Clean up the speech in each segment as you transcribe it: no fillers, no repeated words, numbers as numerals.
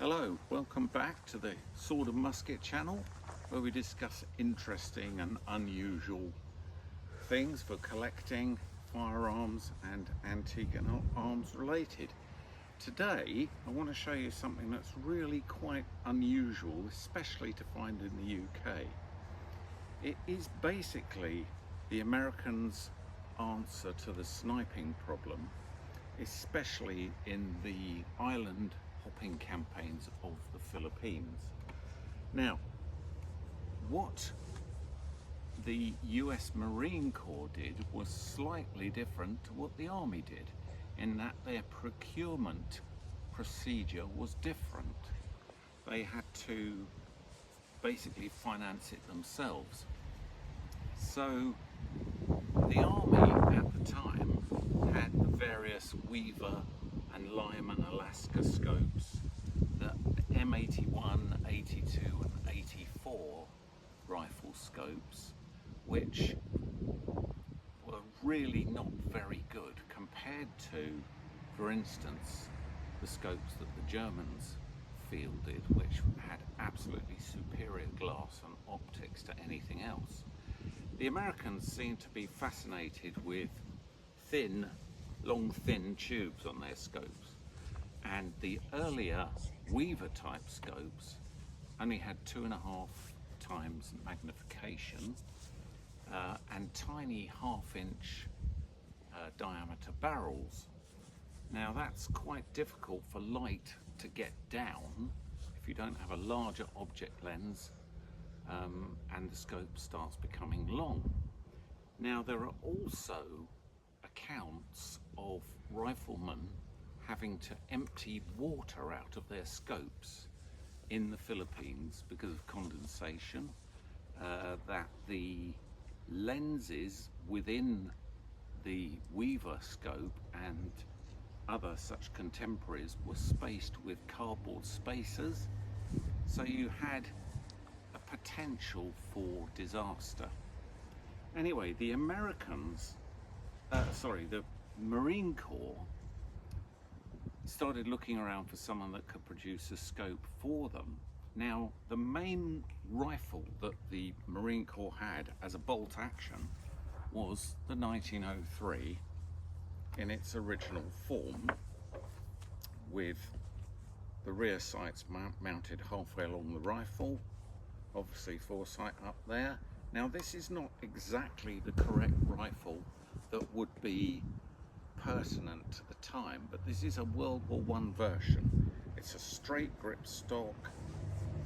Hello, welcome back to the Sword and Musket channel, where we discuss interesting and unusual things for collecting firearms and antique and arms related. Today I want to show you something that's really quite unusual, especially to find in the UK. It is basically the Americans' answer to the sniping problem, especially in the island hopping campaigns of the Philippines. Now, what the US Marine Corps did was slightly different to what the Army did, in that their procurement procedure was different. They had to basically finance it themselves. So the Army at the time had the various Weaver and Lyman Alaska scopes, the M81, 82 and 84 rifle scopes, which were really not very good compared to, for instance, the scopes that the Germans fielded, which had absolutely superior glass and optics to anything else. The Americans seem to be fascinated with long thin tubes on their scopes, and the earlier Weaver type scopes only had 2.5 times magnification and tiny 1/2 inch diameter barrels. Now that's quite difficult for light to get down if you don't have a larger object lens, and the scope starts becoming long. Now there are also accounts of riflemen having to empty water out of their scopes in the Philippines because of condensation, that the lenses within the Weaver scope and other such contemporaries were spaced with cardboard spacers, so you had a potential for disaster. Anyway, the Marine Corps started looking around for someone that could produce a scope for them. Now, the main rifle that the Marine Corps had as a bolt action was the 1903 in its original form, with the rear sights mounted halfway along the rifle, obviously foresight up there. Now, this is not exactly the correct rifle that would be pertinent to the time, but this is a World War I version. It's a straight grip stock,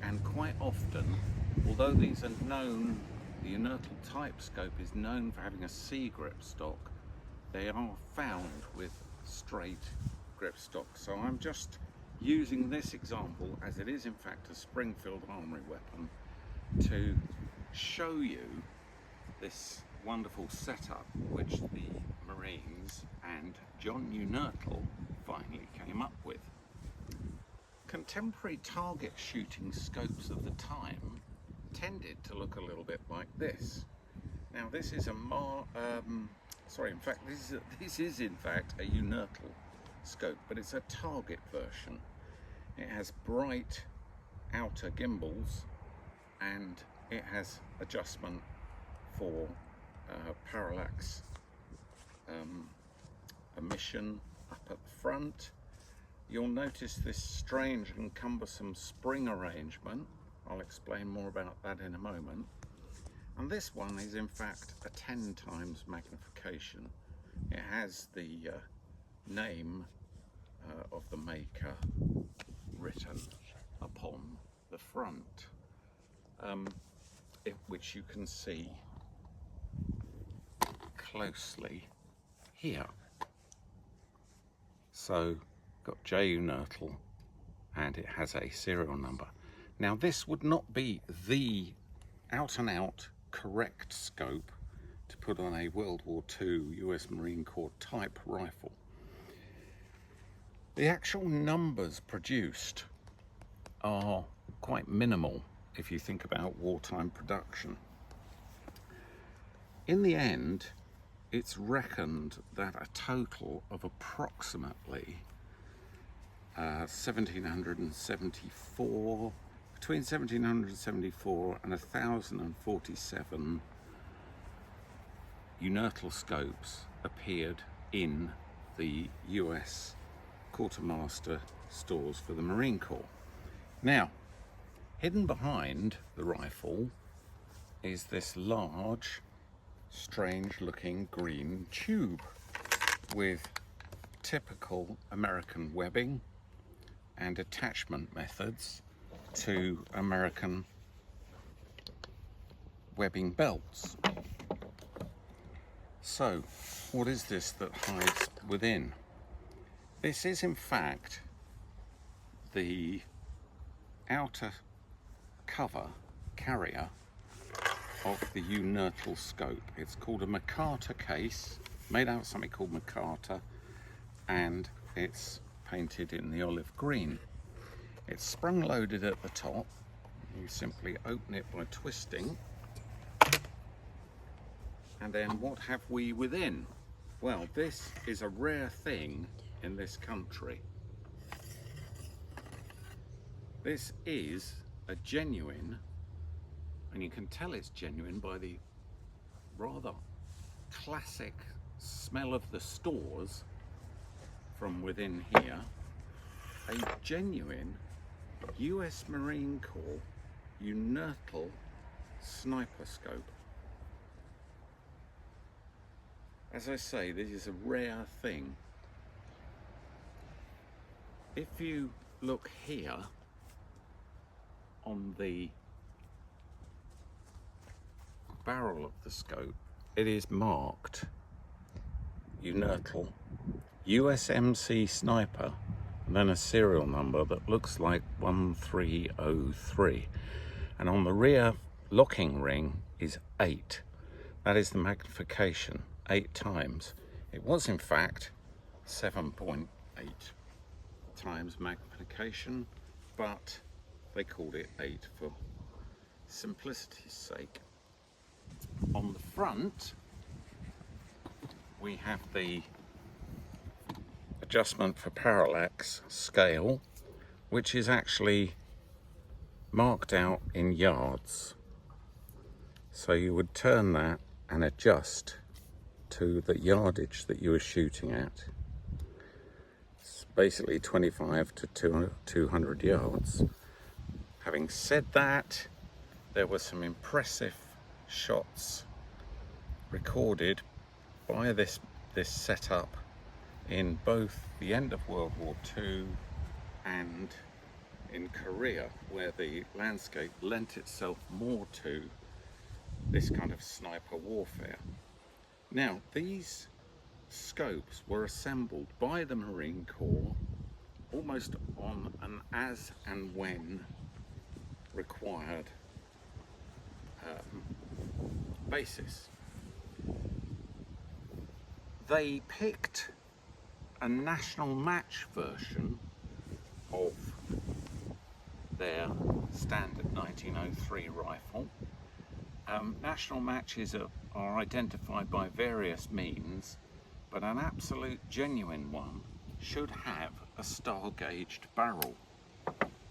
and quite often, although these are known, the Unertle type scope is known for having a C grip stock, they are found with straight grip stock. So I'm just using this example, as it is in fact a Springfield armory weapon, to show you this wonderful setup which the Marines and John Unertle finally came up with. Contemporary target shooting scopes of the time tended to look a little bit like this. Now this is a this is in fact a Unertle scope, but it's a target version. It has bright outer gimbals, and it has adjustment for parallax emission up at the front. You'll notice this strange and cumbersome spring arrangement. I'll explain more about that in a moment. And this one is in fact a 10 times magnification. It has the name of the maker written upon the front, which you can see closely here. So got J Unertle, and it has a serial number. Now this would not be the out and out correct scope to put on a World War II US Marine Corps type rifle. The actual numbers produced are quite minimal if you think about wartime production. In the end, it's reckoned that a total of approximately 1774, between 1774 and 1047 Unertle scopes appeared in the US quartermaster stores for the Marine Corps. Now, hidden behind the rifle is this large, strange looking green tube with typical American webbing and attachment methods to American webbing belts. So, what is this that hides within? This is in fact the outer cover carrier of the Unertle scope. It's called a McCarter case, made out of something called McCarter, and it's painted in the olive green. It's sprung loaded at the top. You simply open it by twisting. And then what have we within? Well, this is a rare thing in this country. This is a genuine, and you can tell it's genuine by the rather classic smell of the stores from within here, a genuine US Marine Corps Unertle sniper scope. As I say, this is a rare thing. If you look here on the barrel of the scope, it is marked Unertle USMC sniper, and then a serial number that looks like 1303, and on the rear locking ring is 8. That is the magnification, 8 times. It was in fact 7.8 times magnification, but they called it 8 for simplicity's sake. On the front we have the adjustment for parallax scale, which is actually marked out in yards. So you would turn that and adjust to the yardage that you were shooting at. It's basically 25 to 200 yards. Having said that, there were some impressive shots recorded by this setup in both the end of World War II and in Korea, where the landscape lent itself more to this kind of sniper warfare. Now, these scopes were assembled by the Marine Corps almost on an as and when required basis. They picked a national match version of their standard 1903 rifle. National matches are identified by various means, but an absolute genuine one should have a star-gauged barrel,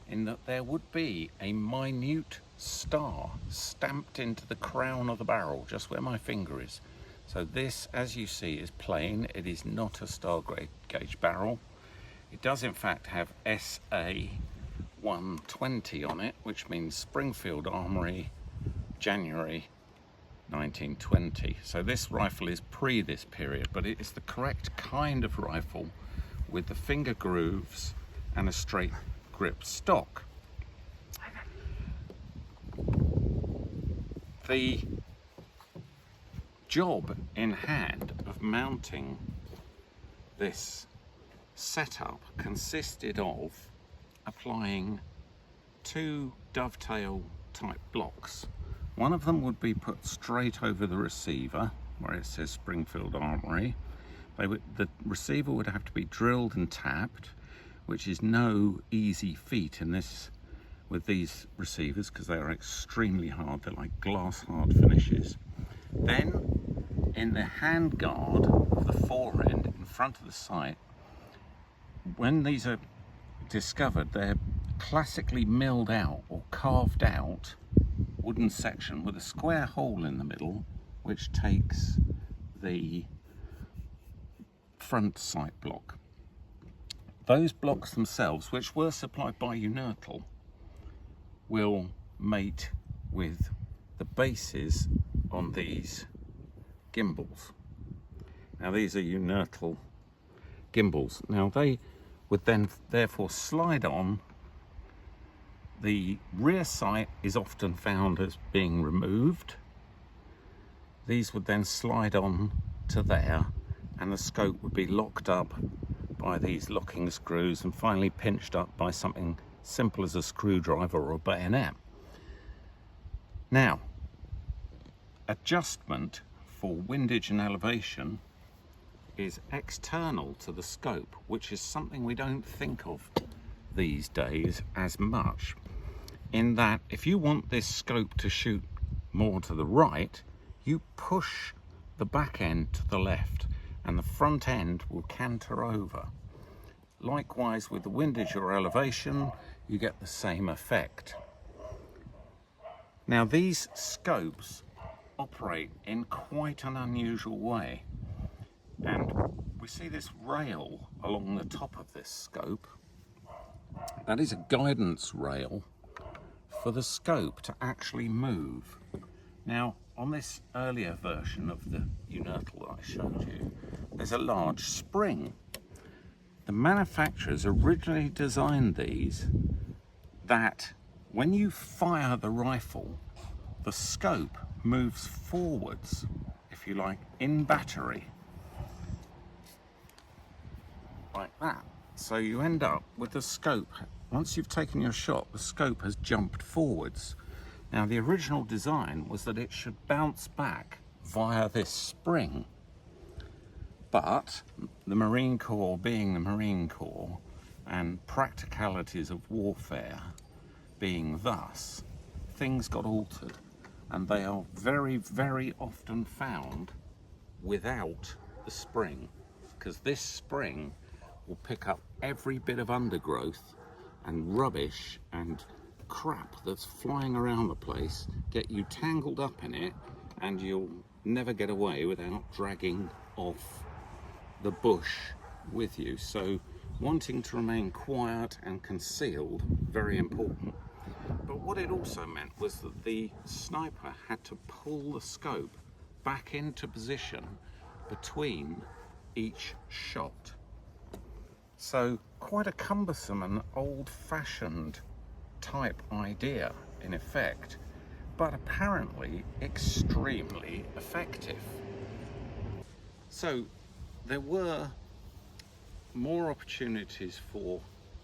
in that there would be a minute star stamped into the crown of the barrel, just where my finger is. So this, as you see, is plain. It is not a star-gauge barrel. It does in fact have SA 120 on it, which means Springfield Armory, January 1920. So this rifle is pre this period, but it is the correct kind of rifle with the finger grooves and a straight grip stock. The job in hand of mounting this setup consisted of applying 2 dovetail type blocks. One of them would be put straight over the receiver where it says Springfield Armory. The receiver would have to be drilled and tapped, which is no easy feat with these receivers, because they are extremely hard. They're like glass hard finishes. Then in the handguard of the fore end in front of the sight, when these are discovered, they're classically milled out or carved out wooden section with a square hole in the middle, which takes the front sight block. Those blocks themselves, which were supplied by Unertle, will mate with the bases on these gimbals. Now these are Unertle gimbals. Now they would then therefore slide on. The rear sight is often found as being removed. These would then slide on to there, and the scope would be locked up by these locking screws and finally pinched up by something simple as a screwdriver or a bayonet. Now, adjustment for windage and elevation is external to the scope, which is something we don't think of these days as much, in that if you want this scope to shoot more to the right, you push the back end to the left and the front end will canter over. Likewise with the windage or elevation, you get the same effect. Now these scopes operate in quite an unusual way, and we see this rail along the top of this scope. That is a guidance rail for the scope to actually move. Now on this earlier version of the Unertle that I showed you, there's a large spring. The manufacturers originally designed these that when you fire the rifle, the scope moves forwards, if you like, in battery, like that. So you end up with the scope, once you've taken your shot, the scope has jumped forwards. Now the original design was that it should bounce back via this spring, but the Marine Corps being the Marine Corps and practicalities of warfare being thus, things got altered, and they are very, very often found without the spring, because this spring will pick up every bit of undergrowth and rubbish and crap that's flying around the place, get you tangled up in it, and you'll never get away without dragging off the bush with you. So wanting to remain quiet and concealed, very important. But what it also meant was that the sniper had to pull the scope back into position between each shot. So quite a cumbersome and old-fashioned type idea in effect, but apparently extremely effective. So there were more opportunities for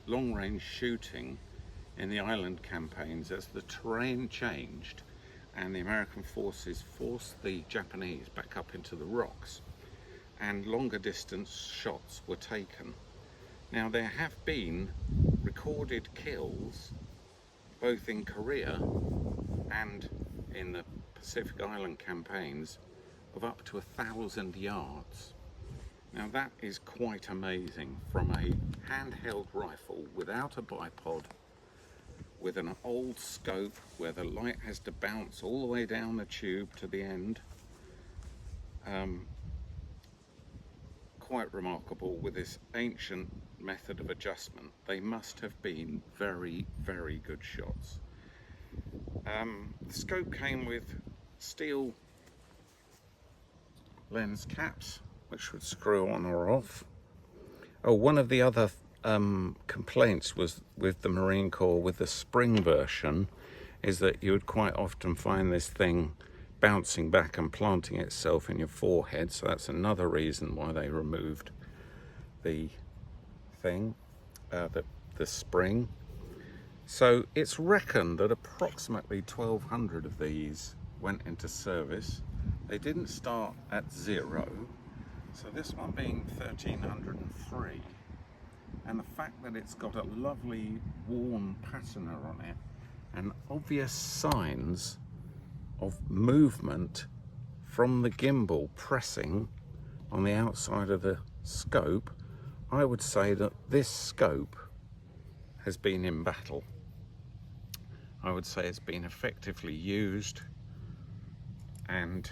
long-range shooting in the island campaigns as the terrain changed and the American forces forced the Japanese back up into the rocks, and longer distance shots were taken. Now there have been recorded kills both in Korea and in the Pacific Island campaigns of up to 1,000 yards. Now that is quite amazing, from a handheld rifle without a bipod, with an old scope where the light has to bounce all the way down the tube to the end. Quite remarkable with this ancient method of adjustment. They must have been very, very good shots. The scope came with steel lens caps, which would screw on or off. Oh, one of the other complaints was with the Marine Corps with the spring version is that you would quite often find this thing bouncing back and planting itself in your forehead, so that's another reason why they removed the thing, the spring. So it's reckoned that approximately 1,200 of these went into service. They didn't start at 0, so this one being 1,303, and the fact that it's got a lovely worn patina on it and obvious signs of movement from the gimbal pressing on the outside of the scope, I would say that this scope has been in battle. I would say it's been effectively used and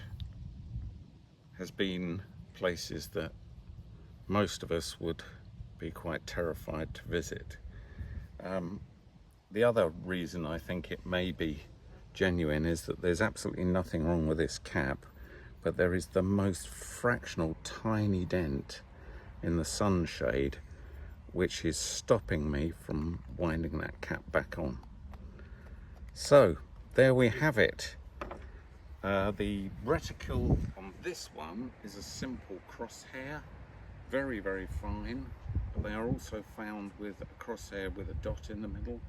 has been places that most of us would be quite terrified to visit. The other reason I think it may be genuine is that there's absolutely nothing wrong with this cap, but there is the most fractional tiny dent in the sunshade which is stopping me from winding that cap back on. So there we have it. The reticle on this one is a simple crosshair, very, very fine. They are also found with a crosshair with a dot in the middle.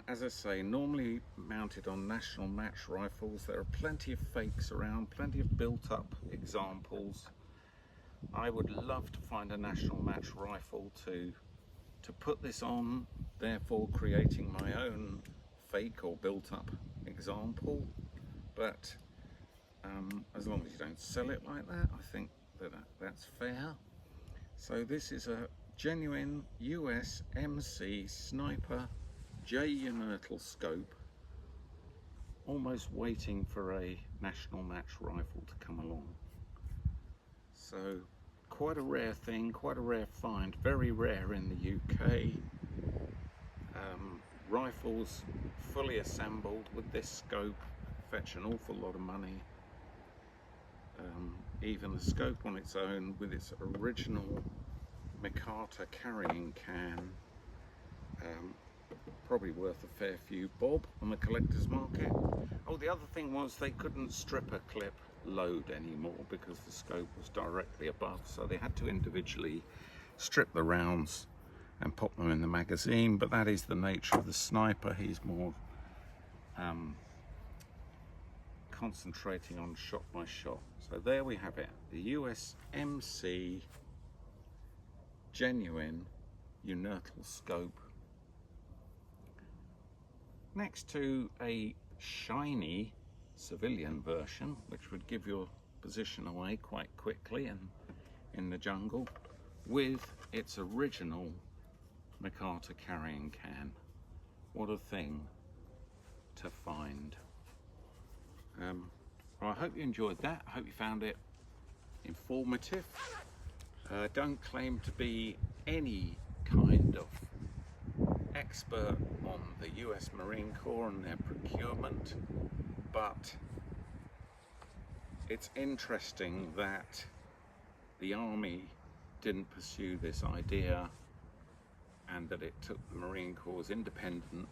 As I say, normally mounted on national match rifles. There are plenty of fakes around, plenty of built-up examples. I would love to find a national match rifle to put this on, therefore creating my own fake or built-up example. But as long as you don't sell it like that, I think that's fair. So this is a genuine USMC Sniper Unertle scope, almost waiting for a national match rifle to come along. So quite a rare thing, quite a rare find, very rare in the UK. Rifles fully assembled with this scope fetch an awful lot of money. Even the scope on its own with its original McCarter carrying can, probably worth a fair few bob on the collector's market. Oh, the other thing was they couldn't strip a clip load anymore because the scope was directly above, so they had to individually strip the rounds and pop them in the magazine. But that is the nature of the sniper. He's more concentrating on shot by shot. So there we have it, the USMC genuine Unertle scope, next to a shiny civilian version which would give your position away quite quickly in the jungle, with its original McCarter carrying can. What a thing to find. Well, I hope you enjoyed that. I hope you found it informative. Don't claim to be any kind of expert on the US Marine Corps and their procurement, but it's interesting that the Army didn't pursue this idea and that it took the Marine Corps' independent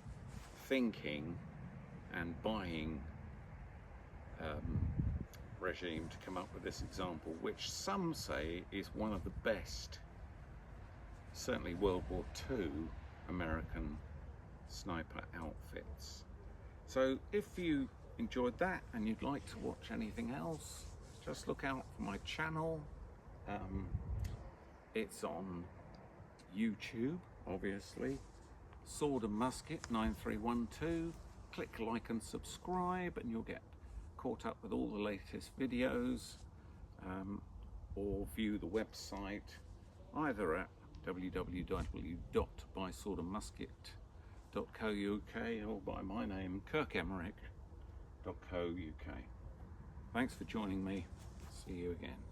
thinking and buying regime to come up with this example, which some say is one of the best, certainly World War II American sniper outfits. So if you enjoyed that and you'd like to watch anything else, just look out for my channel. It's on YouTube, obviously. Sword and Musket 9312. Click like and subscribe and you'll get caught up with all the latest videos, or view the website either at www.buyswordandmusket.co.uk or by my name, kirkemerick.co.uk. Thanks for joining me. See you again.